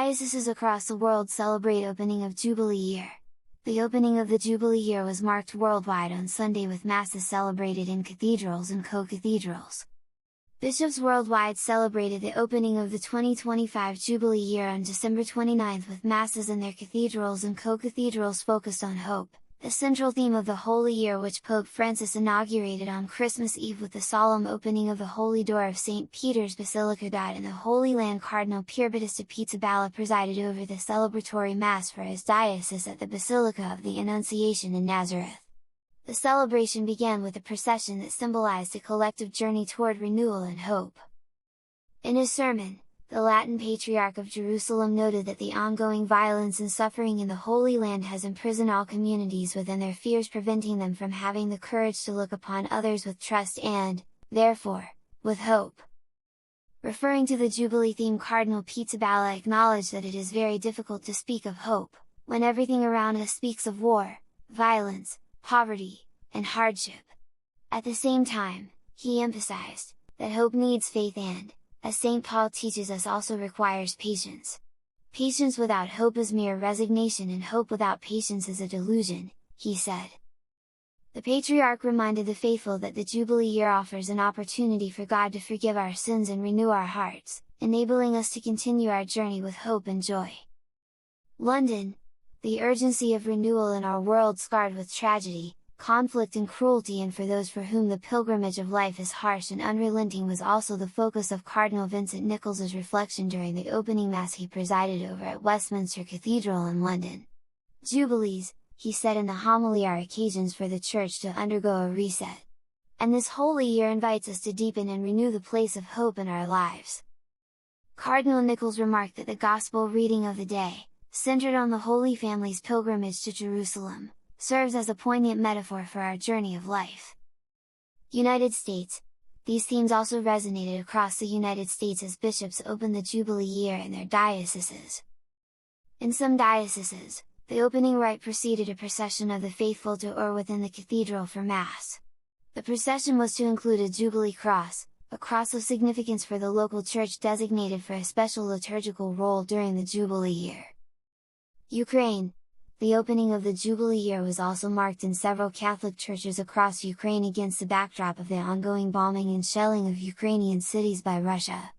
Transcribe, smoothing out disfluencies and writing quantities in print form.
Dioceses across the world celebrate opening of Jubilee Year. The opening of the Jubilee Year was marked worldwide on Sunday with masses celebrated in cathedrals and co-cathedrals. Bishops worldwide celebrated the opening of the 2025 Jubilee Year on December 29 with masses in their cathedrals and co-cathedrals focused on hope, the central theme of the Holy Year, which Pope Francis inaugurated on Christmas Eve with the solemn opening of the Holy Door of St. Peter's Basilica. In the Holy Land, Cardinal Pierbattista Pizzaballa presided over the celebratory Mass for his diocese at the Basilica of the Annunciation in Nazareth. The celebration began with a procession that symbolized a collective journey toward renewal and hope. In his sermon, the Latin Patriarch of Jerusalem noted that the ongoing violence and suffering in the Holy Land has imprisoned all communities within their fears, preventing them from having the courage to look upon others with trust and, therefore, with hope. Referring to the Jubilee theme, Cardinal Pizzaballa acknowledged that it is very difficult to speak of hope, when everything around us speaks of war, violence, poverty, and hardship. At the same time, he emphasized, that hope needs faith and, as St. Paul teaches us, also requires patience. Patience without hope is mere resignation, and hope without patience is a delusion, he said. The Patriarch reminded the faithful that the Jubilee Year offers an opportunity for God to forgive our sins and renew our hearts, enabling us to continue our journey with hope and joy. London: the urgency of renewal in our world scarred with tragedy, conflict and cruelty, and for those for whom the pilgrimage of life is harsh and unrelenting, was also the focus of Cardinal Vincent Nichols's reflection during the opening Mass he presided over at Westminster Cathedral in London. Jubilees, he said in the homily, are occasions for the Church to undergo a reset. And this Holy Year invites us to deepen and renew the place of hope in our lives. Cardinal Nichols remarked that the Gospel reading of the day, centered on the Holy Family's pilgrimage to Jerusalem, serves as a poignant metaphor for our journey of life. United States: these themes also resonated across the United States as bishops opened the Jubilee Year in their dioceses. In some dioceses, the opening rite preceded a procession of the faithful to or within the cathedral for Mass. The procession was to include a Jubilee Cross, a cross of significance for the local church designated for a special liturgical role during the Jubilee Year. Ukraine: the opening of the Jubilee Year was also marked in several Catholic churches across Ukraine against the backdrop of the ongoing bombing and shelling of Ukrainian cities by Russia.